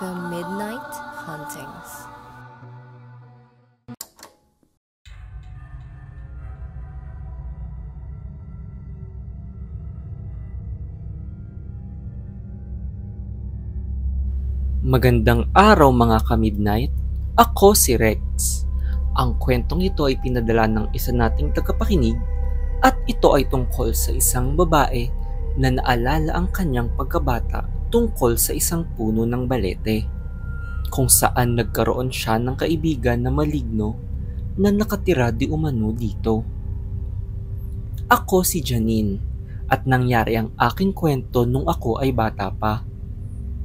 The Midnight Hauntings. Magandang araw mga ka-midnight, ako si Rex. Ang kwentong ito ay pinadala ng isa nating tagapakinig at ito ay tungkol sa isang babae na naalala ang kanyang pagkabata tungkol sa isang puno ng balete, kung saan nagkaroon siya ng kaibigan na maligno na nakatira di umano dito. Ako si Janine at nangyari ang aking kwento nung ako ay bata pa.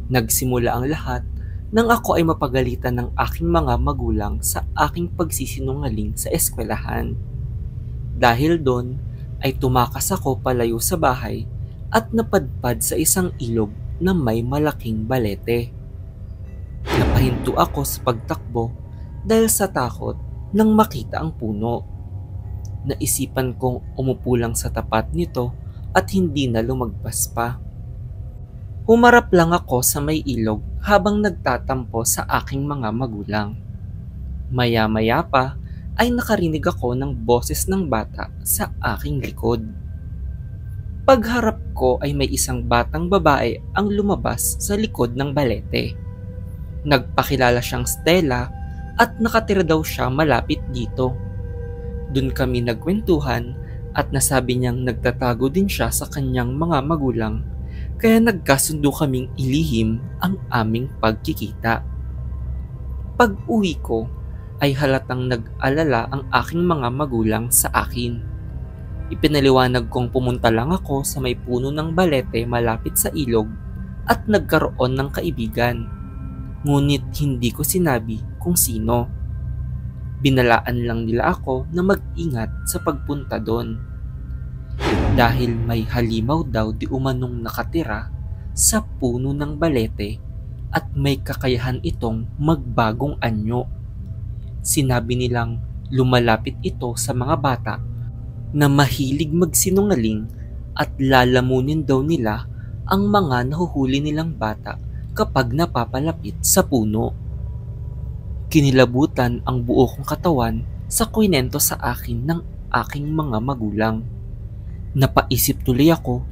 Nagsimula ang lahat nang ako ay mapagalitan ng aking mga magulang sa aking pagsisinungaling sa eskwelahan. Dahil doon ay tumakas ako palayo sa bahay at napadpad sa isang ilog na may malaking balete. Napahinto ako sa pagtakbo dahil sa takot nang makita ang puno. Naisipan kong umupo lang sa tapat nito at hindi na lumagpas pa. Humarap lang ako sa may ilog habang nagtatampo sa aking mga magulang. Maya-maya pa ay nakarinig ako ng boses ng bata sa aking likod. Pagharap ko ay may isang batang babae ang lumabas sa likod ng balete. Nagpakilala siyang Stella at nakatira daw siya malapit dito. Doon kami nagkwentuhan at nasabi niyang nagtatago din siya sa kanyang mga magulang. Kaya nagkasundo kaming ilihim ang aming pagkikita. Pag-uwi ko ay halatang nag-alala ang aking mga magulang sa akin. Ipinaliwanag kong pumunta lang ako sa may puno ng balete malapit sa ilog at nagkaroon ng kaibigan. Ngunit hindi ko sinabi kung sino. Binalaan lang nila ako na mag-ingat sa pagpunta doon. Dahil may halimaw daw di umanong nakatira sa puno ng balete at may kakayahan itong magbagong anyo. Sinabi nilang lumalapit ito sa mga bata na mahilig magsinungaling at lalamunin daw nila ang mga nahuhuli nilang bata kapag napapalapit sa puno. Kinilabutan ang buo kong katawan sa kwento sa akin ng aking mga magulang. Napaisip tuloy ako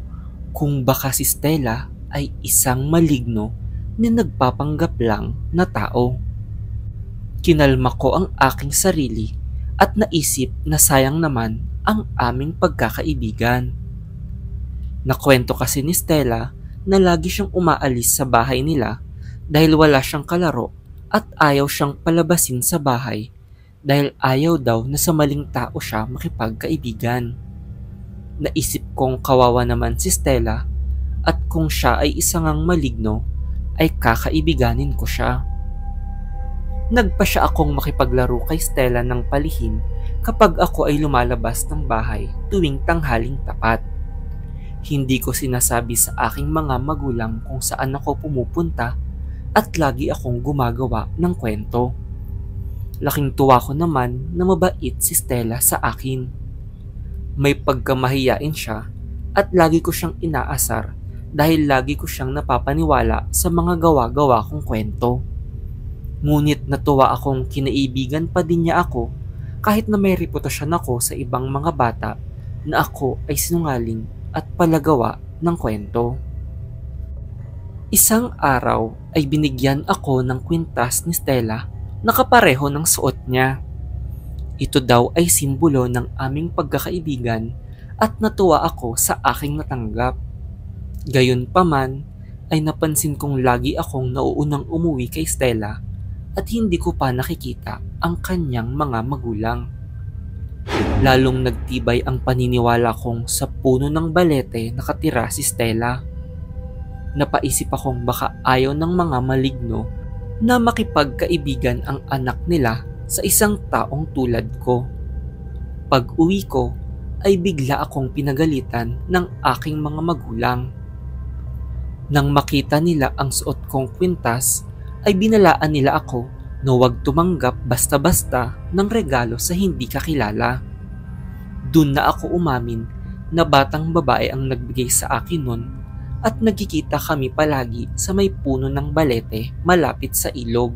kung baka si Stella ay isang maligno na nagpapanggap lang na tao. Kinalma ko ang aking sarili at naisip na sayang naman ang aming pagkakaibigan. Nakwento kasi ni Stella na lagi siyang umaalis sa bahay nila dahil wala siyang kalaro at ayaw siyang palabasin sa bahay dahil ayaw daw na sa maling tao siya makipagkaibigan. Naisip kong kawawa naman si Stella at kung siya ay isang maligno ay kakaibiganin ko siya. Nagpa siya akong makipaglaro kay Stella ng palihim kapag ako ay lumalabas ng bahay tuwing tanghaling tapat. Hindi ko sinasabi sa aking mga magulang kung saan ako pumupunta at lagi akong gumagawa ng kwento. Laking tuwa ko naman na mabait si Stella sa akin. May pagkamahiyain siya at lagi ko siyang inaasar dahil lagi ko siyang napapaniwala sa mga gawa-gawa kong kwento. Ngunit natuwa akong kinaibigan pa din niya ako kahit na may reputasyon ako sa ibang mga bata na ako ay sinungaling at palagawa ng kwento. Isang araw ay binigyan ako ng kwintas ni Stella na kapareho ng suot niya. Ito daw ay simbolo ng aming pagkakaibigan at natuwa ako sa aking natanggap. Gayunpaman ay napansin kong lagi akong nauunang umuwi kay Stella at hindi ko pa nakikita ang kanyang mga magulang. Lalong nagtibay ang paniniwala kong sa puno ng balete nakatira si Stella. Napaisip akong baka ayaw ng mga maligno na makipagkaibigan ang anak nila sa isang taong tulad ko. Pag-uwi ko ay bigla akong pinagalitan ng aking mga magulang. Nang makita nila ang suot kong kwintas ay binalaan nila ako na huwag tumanggap basta-basta ng regalo sa hindi kakilala. Doon na ako umamin na batang babae ang nagbigay sa akin nun at nagkikita kami palagi sa may puno ng balete malapit sa ilog.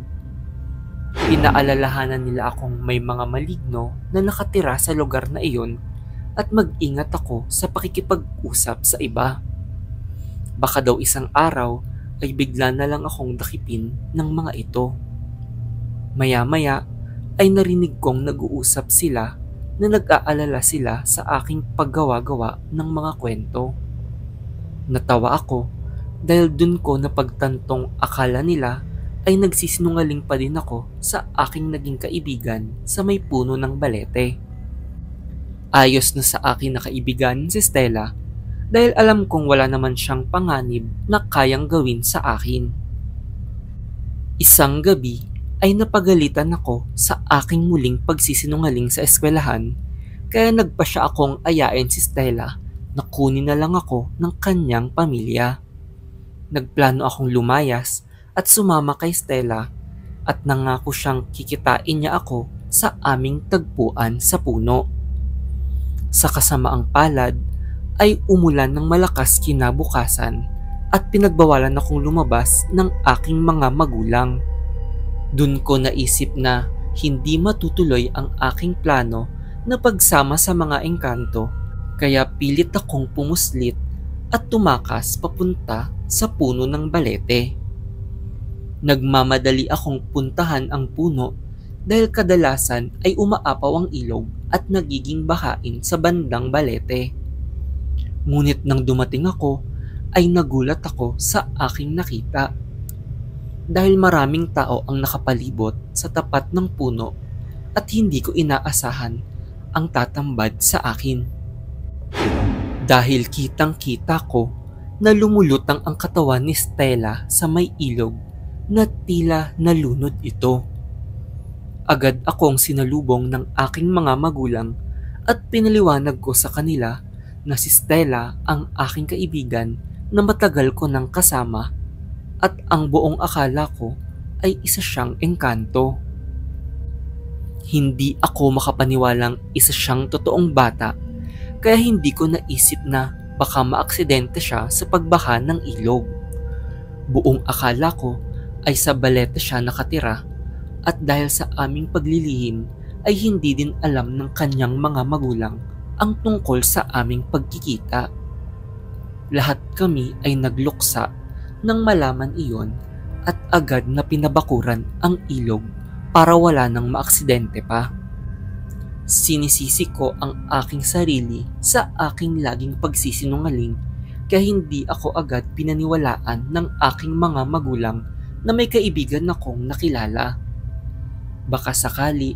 Pinaalalahanan nila akong may mga maligno na nakatira sa lugar na iyon at mag-ingat ako sa pakikipag-usap sa iba. Baka daw isang araw ay bigla na lang akong dakipin ng mga ito. Maya-maya ay narinig kong nag-uusap sila na nag-aalala sila sa aking paggawa-gawa ng mga kwento. Natawa ako dahil dun ko napagtantong akala nila ay nagsisinungaling pa din ako sa aking naging kaibigan sa may puno ng balete. Ayos na sa akin na kaibigan si Stella dahil alam kong wala naman siyang panganib na kayang gawin sa akin. Isang gabi ay napagalitan ako sa aking muling pagsisinungaling sa eskwelahan kaya nagpa siya akong ayain si Stella na kunin na lang ako ng kanyang pamilya. Nagplano akong lumayas at sumama kay Stella at nangako siyang kikitain niya ako sa aming tagpuan sa puno. Sa kasamaang palad ay umulan ng malakas kinabukasan at pinagbawalan akong lumabas ng aking mga magulang. Dun ko naisip na hindi matutuloy ang aking plano na pagsama sa mga engkanto kaya pilit akong pumuslit at tumakas papunta sa puno ng balete. Nagmamadali akong puntahan ang puno dahil kadalasan ay umaapaw ang ilog at nagiging bahain sa bandang balete. Ngunit nang dumating ako, ay nagulat ako sa aking nakita. Dahil maraming tao ang nakapalibot sa tapat ng puno at hindi ko inaasahan ang tatambad sa akin. Dahil kitang-kita ko na lumulutang ang katawan ni Stella sa may ilog na tila nalunod ito. Agad akong sinalubong ng aking mga magulang at pinaliwanag ko sa kanila na si Stella ang aking kaibigan na matagal ko nang kasama at ang buong akala ko ay isa siyang engkanto. Hindi ako makapaniwalang isa siyang totoong bata kaya hindi ko naisip na baka maaksidente siya sa pagbaha ng ilog. Buong akala ko ay sa balete siya nakatira at dahil sa aming paglilihim ay hindi din alam ng kanyang mga magulang ang tungkol sa aming pagkikita. Lahat kami ay nagluksa nang malaman iyon at agad na pinabakuran ang ilog para wala nang maaksidente pa. Sinisisi ko ang aking sarili sa aking laging pagsisinungaling kaya hindi ako agad pinaniwalaan ng aking mga magulang na may kaibigan akong nakilala. Baka sakali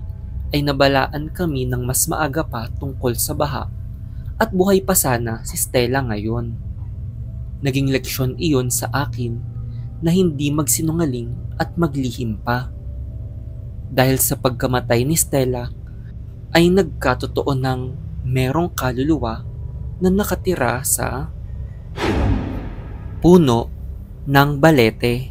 ay nabalaan kami ng mas maaga pa tungkol sa baha at buhay pa sana si Stella ngayon. Naging leksyon iyon sa akin na hindi magsinungaling at maglihim pa. Dahil sa pagkamatay ni Stella ay nagkatotoo ng merong kaluluwa na nakatira sa puno ng balete.